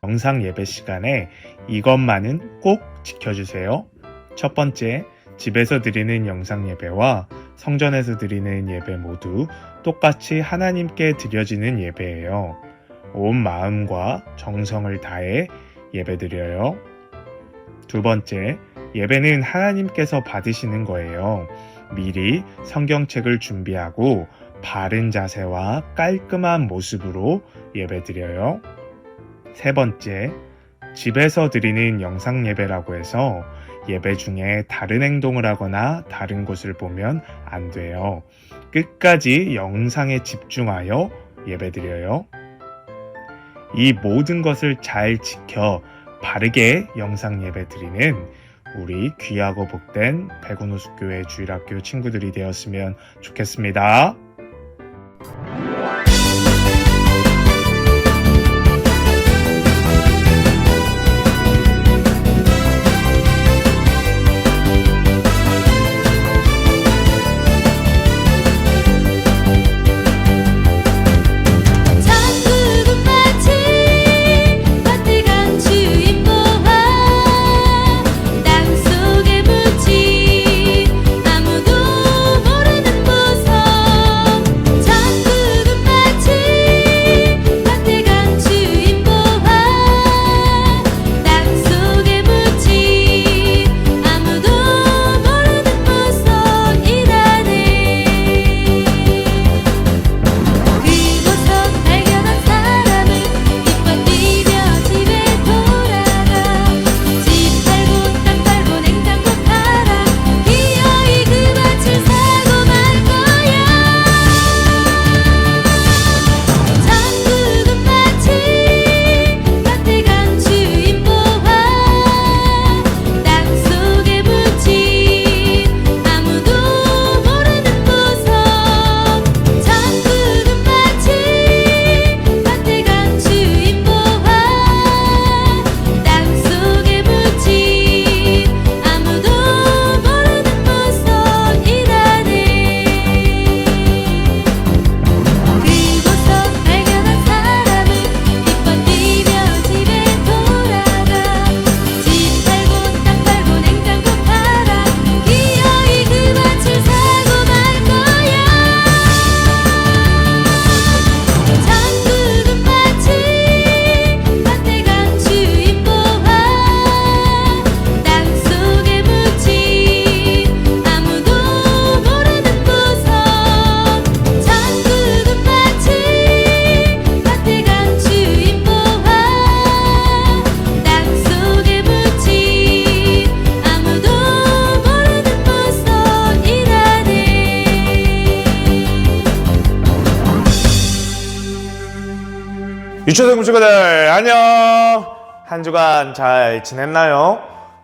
영상 예배 시간에 이것만은 꼭 지켜주세요. 첫 번째, 집에서 드리는 영상 예배와 성전에서 드리는 예배 모두 똑같이 하나님께 드려지는 예배예요. 온 마음과 정성을 다해 예배드려요. 두 번째, 예배는 하나님께서 받으시는 거예요. 미리 성경책을 준비하고 바른 자세와 깔끔한 모습으로 예배드려요. 세 번째, 집에서 드리는 영상 예배라고 해서 예배 중에 다른 행동을 하거나 다른 곳을 보면 안 돼요. 끝까지 영상에 집중하여 예배드려요. 이 모든 것을 잘 지켜 바르게 영상 예배 드리는 우리 귀하고 복된 백운호숫교회 주일학교 친구들이 되었으면 좋겠습니다. 유초등 친구들 안녕. 한 주간 잘 지냈나요?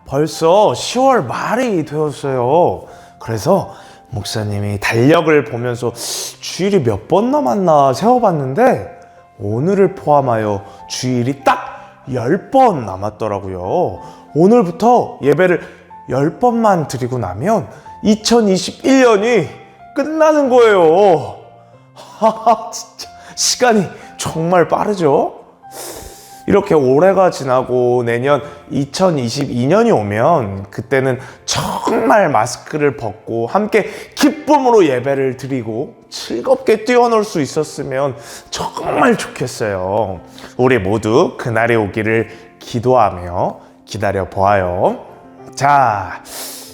벌써 10월 말이 되었어요. 그래서 목사님이 달력을 보면서 주일이 몇 번 남았나 세어봤는데 오늘을 포함하여 주일이 딱 10번 남았더라고요. 오늘부터 예배를 10번만 드리고 나면 2021년이 끝나는 거예요. 하하, 진짜 시간이 정말 빠르죠? 이렇게 올해가 지나고 내년 2022년이 오면 그때는 정말 마스크를 벗고 함께 기쁨으로 예배를 드리고 즐겁게 뛰어놀 수 있었으면 정말 좋겠어요. 우리 모두 그날이 오기를 기도하며 기다려 보아요. 자,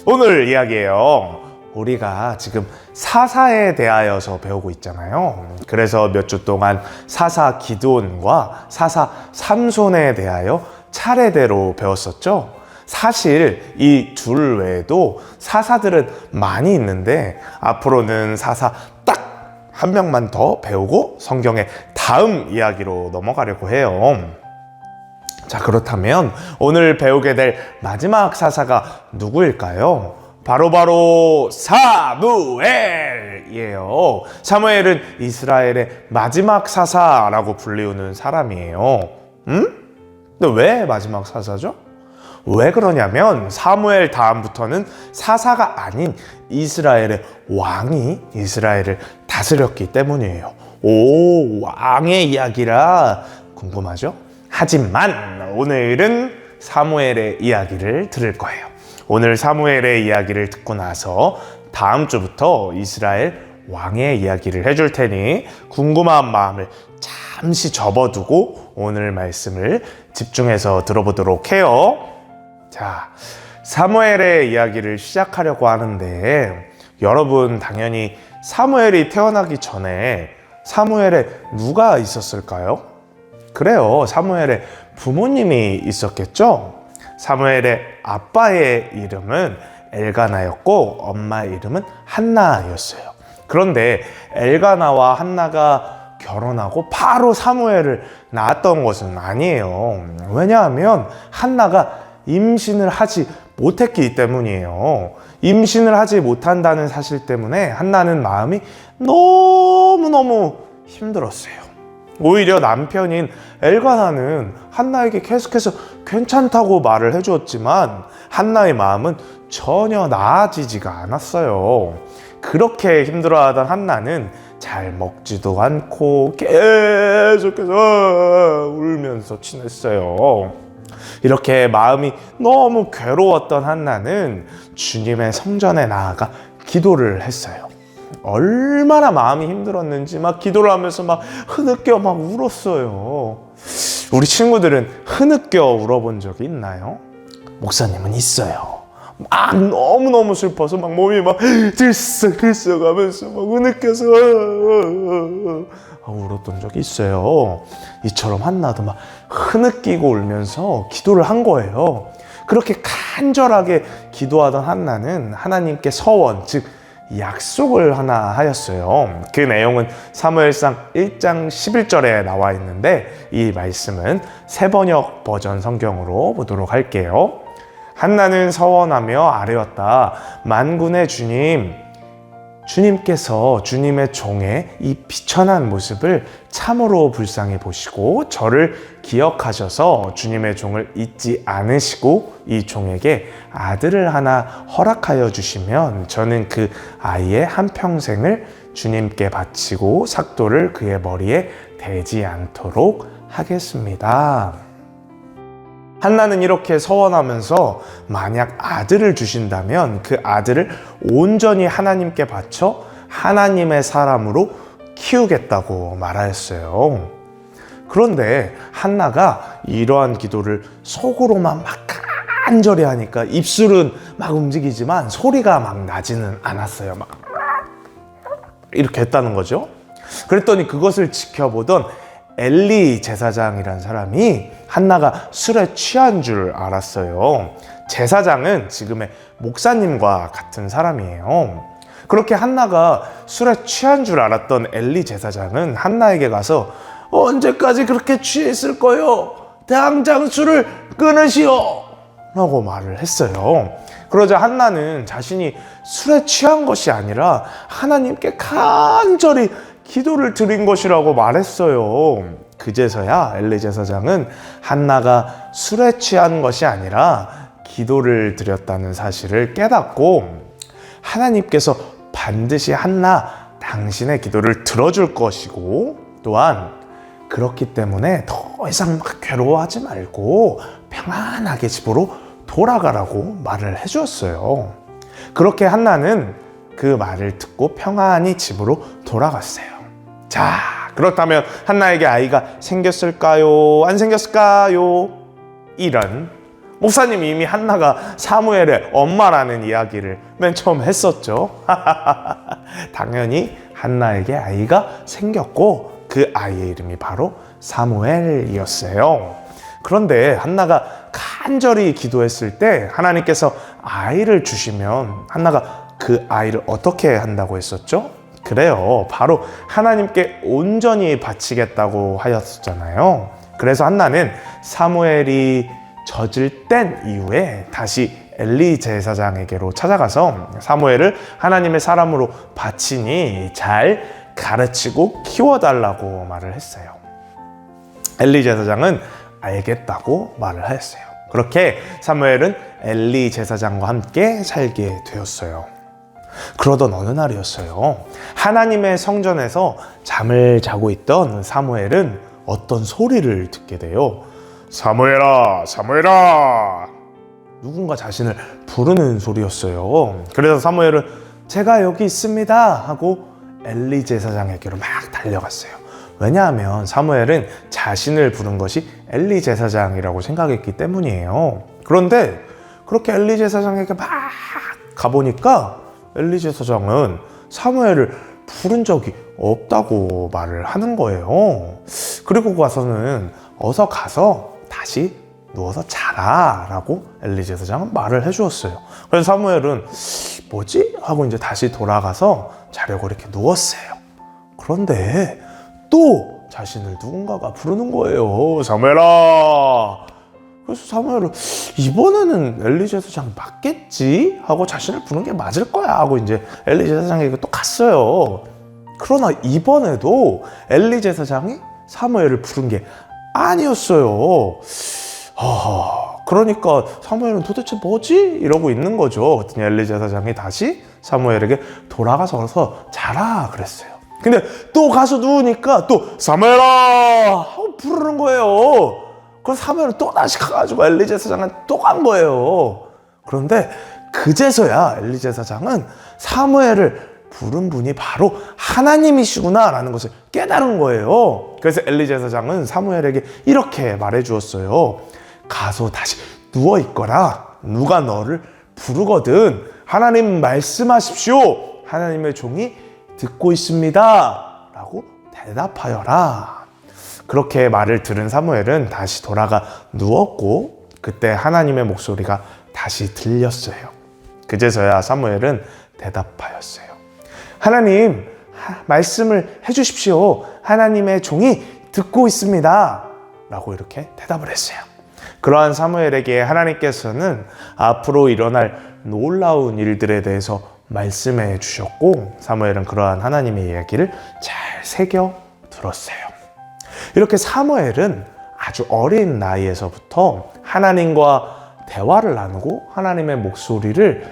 오늘 이야기예요. 우리가 지금 사사에 대하여서 배우고 있잖아요. 그래서 몇 주 동안 사사 기드온과 사사 삼손에 대하여 차례대로 배웠었죠. 사실 이 둘 외에도 사사들은 많이 있는데 앞으로는 사사 딱 한 명만 더 배우고 성경의 다음 이야기로 넘어가려고 해요. 자, 그렇다면 오늘 배우게 될 마지막 사사가 누구일까요? 바로 사무엘이에요. 사무엘은 이스라엘의 마지막 사사라고 불리우는 사람이에요. 근데 왜 마지막 사사죠? 왜 그러냐면 사무엘 다음부터는 사사가 아닌 이스라엘의 왕이 이스라엘을 다스렸기 때문이에요. 오, 왕의 이야기라 궁금하죠? 하지만 오늘은 사무엘의 이야기를 들을 거예요. 오늘 사무엘의 이야기를 듣고 나서 다음 주부터 이스라엘 왕의 이야기를 해줄 테니 궁금한 마음을 잠시 접어두고 오늘 말씀을 집중해서 들어보도록 해요. 자, 사무엘의 이야기를 시작하려고 하는데 여러분 당연히 사무엘이 태어나기 전에 사무엘에 누가 있었을까요? 그래요. 사무엘의 부모님이 있었겠죠? 사무엘의 아빠의 이름은 엘가나였고 엄마의 이름은 한나였어요. 그런데 엘가나와 한나가 결혼하고 바로 사무엘을 낳았던 것은 아니에요. 왜냐하면 한나가 임신을 하지 못했기 때문이에요. 임신을 하지 못한다는 사실 때문에 한나는 마음이 너무너무 힘들었어요. 오히려 남편인 엘가나는 한나에게 계속해서 괜찮다고 말을 해주었지만 한나의 마음은 전혀 나아지지가 않았어요. 그렇게 힘들어하던 한나는 잘 먹지도 않고 계속해서 울면서 지냈어요. 이렇게 마음이 너무 괴로웠던 한나는 주님의 성전에 나아가 기도를 했어요. 얼마나 마음이 힘들었는지 막 기도를 하면서 막 흐느껴 막 울었어요. 우리 친구들은 흐느껴 울어본 적이 있나요? 목사님은 있어요. 막 너무너무 슬퍼서 막 몸이 막 들썩들썩하면서 막 흐느껴서 울었던 적이 있어요. 이처럼 한나도 막 흐느끼고 울면서 기도를 한 거예요. 그렇게 간절하게 기도하던 한나는 하나님께 서원, 즉 약속을 하나 하였어요. 그 내용은 사무엘상 1장 11절에 나와 있는데 이 말씀은 새번역 버전 성경으로 보도록 할게요. 한나는 서원하며 아뢰었다. 만군의 주님, 주님께서 주님의 종의 이 비천한 모습을 참으로 불쌍히 보시고 저를 기억하셔서 주님의 종을 잊지 않으시고 이 종에게 아들을 하나 허락하여 주시면 저는 그 아이의 한평생을 주님께 바치고 삭도를 그의 머리에 대지 않도록 하겠습니다. 한나는 이렇게 서원하면서 만약 아들을 주신다면 그 아들을 온전히 하나님께 바쳐 하나님의 사람으로 키우겠다고 말하였어요. 그런데 한나가 이러한 기도를 속으로만 막 간절히 하니까 입술은 막 움직이지만 소리가 막 나지는 않았어요. 막 이렇게 했다는 거죠. 그랬더니 그것을 지켜보던 엘리 제사장이란 사람이 한나가 술에 취한 줄 알았어요. 제사장은 지금의 목사님과 같은 사람이에요. 그렇게 한나가 술에 취한 줄 알았던 엘리 제사장은 한나에게 가서 언제까지 그렇게 취했을 거요? 당장 술을 끊으시오! 라고 말을 했어요. 그러자 한나는 자신이 술에 취한 것이 아니라 하나님께 간절히 기도를 드린 것이라고 말했어요. 그제서야 엘리 제사장은 한나가 술에 취한 것이 아니라 기도를 드렸다는 사실을 깨닫고 하나님께서 반드시 한나 당신의 기도를 들어줄 것이고 또한 그렇기 때문에 더 이상 막 괴로워하지 말고 평안하게 집으로 돌아가라고 말을 해주었어요. 그렇게 한나는 그 말을 듣고 평안히 집으로 돌아갔어요. 자, 그렇다면 한나에게 아이가 생겼을까요? 안 생겼을까요? 이런 목사님이 이미 한나가 사무엘의 엄마라는 이야기를 맨 처음 했었죠. 당연히 한나에게 아이가 생겼고 그 아이의 이름이 바로 사무엘이었어요. 그런데 한나가 간절히 기도했을 때 하나님께서 아이를 주시면 한나가 그 아이를 어떻게 한다고 했었죠? 그래요. 바로 하나님께 온전히 바치겠다고 하였잖아요. 그래서 한나는 사무엘이 젖을 뗀 이후에 다시 엘리 제사장에게로 찾아가서 사무엘을 하나님의 사람으로 바치니 잘 가르치고 키워달라고 말을 했어요. 엘리 제사장은 알겠다고 말을 하였어요. 그렇게 사무엘은 엘리 제사장과 함께 살게 되었어요. 그러던 어느 날이었어요. 하나님의 성전에서 잠을 자고 있던 사무엘은 어떤 소리를 듣게 돼요. 사무엘아, 사무엘아. 누군가 자신을 부르는 소리였어요. 그래서 사무엘은 제가 여기 있습니다 하고 엘리 제사장에게로 막 달려갔어요. 왜냐하면 사무엘은 자신을 부른 것이 엘리 제사장이라고 생각했기 때문이에요. 그런데 그렇게 엘리 제사장에게 막 가보니까 엘리 제사장은 사무엘을 부른 적이 없다고 말을 하는 거예요. 그리고 가서는 어서 가서 다시 누워서 자라 라고 엘리 제사장은 말을 해주었어요. 그래서 사무엘은 뭐지? 하고 이제 다시 돌아가서 자려고 이렇게 누웠어요. 그런데 또 자신을 누군가가 부르는 거예요. 사무엘아. 그래서 사무엘은 이번에는 엘리 제사장 맞겠지? 하고 자신을 부르는 게 맞을 거야 하고 이제 엘리 제사장에게 또 갔어요. 그러나 이번에도 엘리 제사장이 사무엘을 부른 게 아니었어요. 그러니까 사무엘은 도대체 뭐지? 이러고 있는 거죠. 그랬더니 엘리 제사장이 다시 사무엘에게 돌아가서 자라 그랬어요. 근데 또 가서 누우니까 또 사무엘아 하고 부르는 거예요. 그래서 사무엘은 또 다시 가가지고 엘리 제사장은 또 간 거예요. 그런데 그제서야 엘리 제사장은 사무엘을 부른 분이 바로 하나님이시구나 라는 것을 깨달은 거예요. 그래서 엘리 제사장은 사무엘에게 이렇게 말해 주었어요. 가서 다시 누워 있거라. 누가 너를 부르거든 하나님 말씀하십시오. 하나님의 종이 듣고 있습니다 라고 대답하여라. 그렇게 말을 들은 사무엘은 다시 돌아가 누웠고 그때 하나님의 목소리가 다시 들렸어요. 그제서야 사무엘은 대답하였어요. 하나님, 말씀을 해주십시오. 하나님의 종이 듣고 있습니다 라고 이렇게 대답을 했어요. 그러한 사무엘에게 하나님께서는 앞으로 일어날 놀라운 일들에 대해서 말씀해 주셨고 사무엘은 그러한 하나님의 이야기를 잘 새겨 들었어요. 이렇게 사무엘은 아주 어린 나이에서부터 하나님과 대화를 나누고 하나님의 목소리를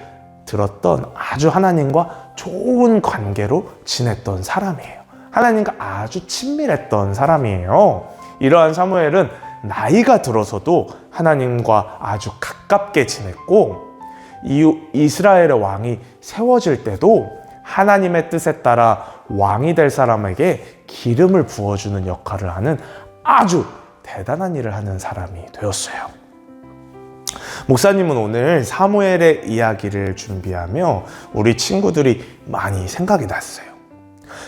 들었던 아주 하나님과 좋은 관계로 지냈던 사람이에요. 하나님과 아주 친밀했던 사람이에요. 이러한 사무엘은 나이가 들어서도 하나님과 아주 가깝게 지냈고 이스라엘의 왕이 세워질 때도 하나님의 뜻에 따라 왕이 될 사람에게 기름을 부어주는 역할을 하는 아주 대단한 일을 하는 사람이 되었어요. 목사님은 오늘 사무엘의 이야기를 준비하며 우리 친구들이 많이 생각이 났어요.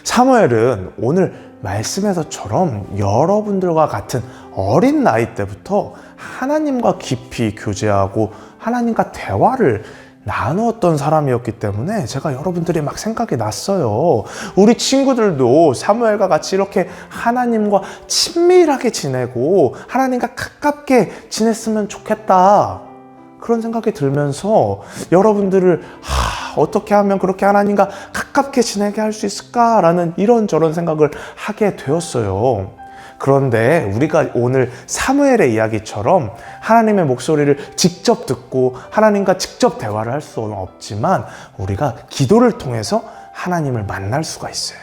사무엘은 오늘 말씀에서처럼 여러분들과 같은 어린 나이 때부터 하나님과 깊이 교제하고 하나님과 대화를 나누었던 사람이었기 때문에 제가 여러분들이 막 생각이 났어요. 우리 친구들도 사무엘과 같이 이렇게 하나님과 친밀하게 지내고 하나님과 가깝게 지냈으면 좋겠다. 그런 생각이 들면서 여러분들을 어떻게 하면 그렇게 하나님과 가깝게 지내게 할 수 있을까라는 이런저런 생각을 하게 되었어요. 그런데 우리가 오늘 사무엘의 이야기처럼 하나님의 목소리를 직접 듣고 하나님과 직접 대화를 할 수는 없지만 우리가 기도를 통해서 하나님을 만날 수가 있어요.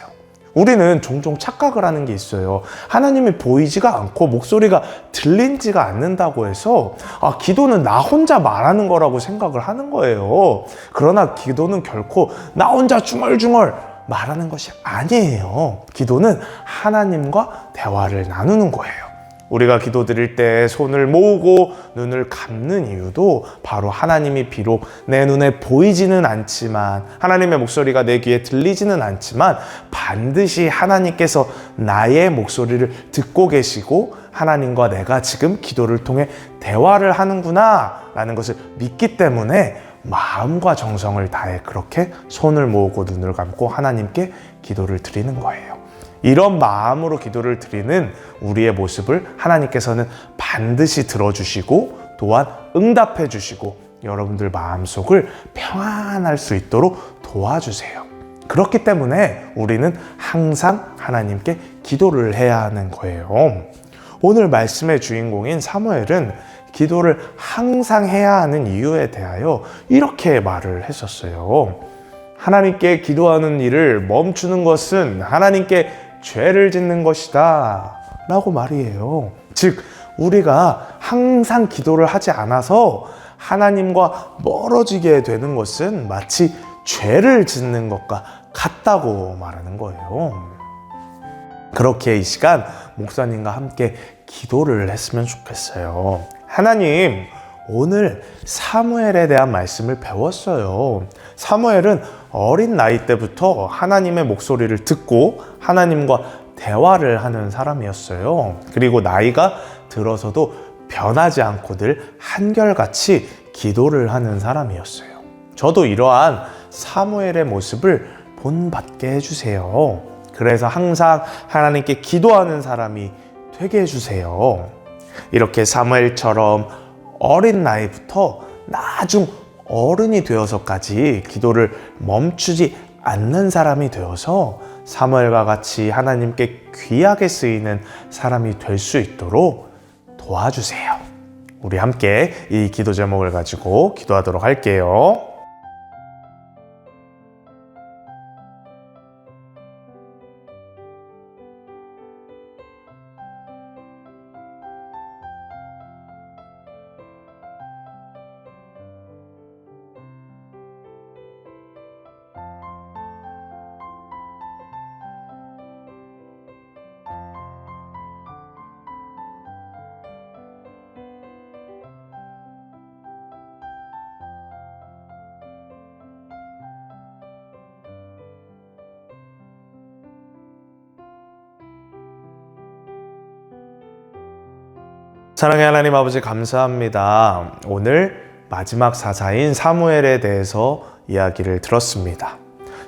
우리는 종종 착각을 하는 게 있어요. 하나님이 보이지가 않고 목소리가 들리지가 않는다고 해서 기도는 나 혼자 말하는 거라고 생각을 하는 거예요. 그러나 기도는 결코 나 혼자 중얼중얼 말하는 것이 아니에요. 기도는 하나님과 대화를 나누는 거예요. 우리가 기도 드릴 때 손을 모으고 눈을 감는 이유도 바로 하나님이 비록 내 눈에 보이지는 않지만 하나님의 목소리가 내 귀에 들리지는 않지만 반드시 하나님께서 나의 목소리를 듣고 계시고 하나님과 내가 지금 기도를 통해 대화를 하는구나 라는 것을 믿기 때문에 마음과 정성을 다해 그렇게 손을 모으고 눈을 감고 하나님께 기도를 드리는 거예요. 이런 마음으로 기도를 드리는 우리의 모습을 하나님께서는 반드시 들어주시고 또한 응답해 주시고 여러분들 마음속을 평안할 수 있도록 도와주세요. 그렇기 때문에 우리는 항상 하나님께 기도를 해야 하는 거예요. 오늘 말씀의 주인공인 사무엘은 기도를 항상 해야 하는 이유에 대하여 이렇게 말을 했었어요. 하나님께 기도하는 일을 멈추는 것은 하나님께 죄를 짓는 것이다 라고 말이에요. 즉 우리가 항상 기도를 하지 않아서 하나님과 멀어지게 되는 것은 마치 죄를 짓는 것과 같다고 말하는 거예요. 그렇게 이 시간 목사님과 함께 기도를 했으면 좋겠어요. 하나님, 오늘 사무엘에 대한 말씀을 배웠어요. 사무엘은 어린 나이 때부터 하나님의 목소리를 듣고 하나님과 대화를 하는 사람이었어요. 그리고 나이가 들어서도 변하지 않고 늘 한결같이 기도를 하는 사람이었어요. 저도 이러한 사무엘의 모습을 본받게 해주세요. 그래서 항상 하나님께 기도하는 사람이 되게 해주세요. 이렇게 사무엘처럼 어린 나이부터 나중 어른이 되어서까지 기도를 멈추지 않는 사람이 되어서 사무엘과 같이 하나님께 귀하게 쓰이는 사람이 될 수 있도록 도와주세요. 우리 함께 이 기도 제목을 가지고 기도하도록 할게요. 사랑의 하나님 아버지, 감사합니다. 오늘 마지막 사사인 사무엘에 대해서 이야기를 들었습니다.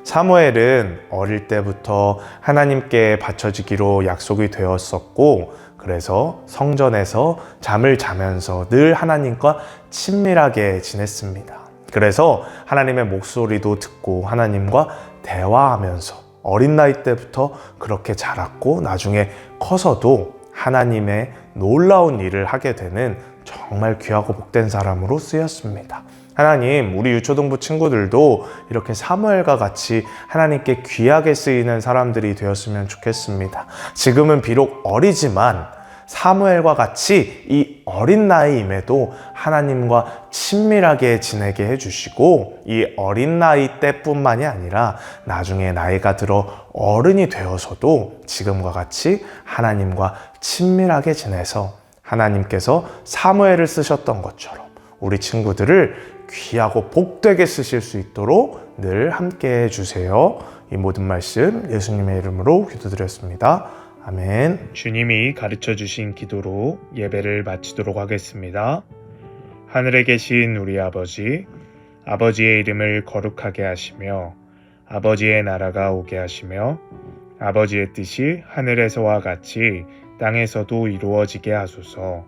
사무엘은 어릴 때부터 하나님께 바쳐지기로 약속이 되었었고, 그래서 성전에서 잠을 자면서 늘 하나님과 친밀하게 지냈습니다. 그래서 하나님의 목소리도 듣고 하나님과 대화하면서 어린 나이 때부터 그렇게 자랐고, 나중에 커서도 하나님의 놀라운 일을 하게 되는 정말 귀하고 복된 사람으로 쓰였습니다. 하나님, 우리 유초동부 친구들도 이렇게 사무엘과 같이 하나님께 귀하게 쓰이는 사람들이 되었으면 좋겠습니다. 지금은 비록 어리지만 사무엘과 같이 이 어린 나이임에도 하나님과 친밀하게 지내게 해주시고, 이 어린 나이 때뿐만이 아니라 나중에 나이가 들어 어른이 되어서도 지금과 같이 하나님과 친밀하게 지내서 하나님께서 사무엘을 쓰셨던 것처럼 우리 친구들을 귀하고 복되게 쓰실 수 있도록 늘 함께 해주세요. 이 모든 말씀 예수님의 이름으로 기도드렸습니다. 아멘. 주님이 가르쳐 주신 기도로 예배를 마치도록 하겠습니다. 하늘에 계신 우리 아버지, 아버지의 이름을 거룩하게 하시며 아버지의 나라가 오게 하시며 아버지의 뜻이 하늘에서와 같이 땅에서도 이루어지게 하소서.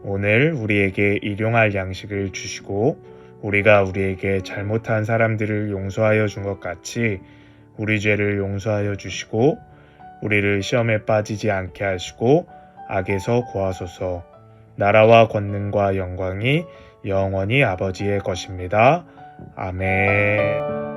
오늘 우리에게 일용할 양식을 주시고 우리가 우리에게 잘못한 사람들을 용서하여 준 것 같이 우리 죄를 용서하여 주시고 우리를 시험에 빠지지 않게 하시고 악에서 구하소서. 나라와 권능과 영광이 영원히 아버지의 것입니다. 아멘.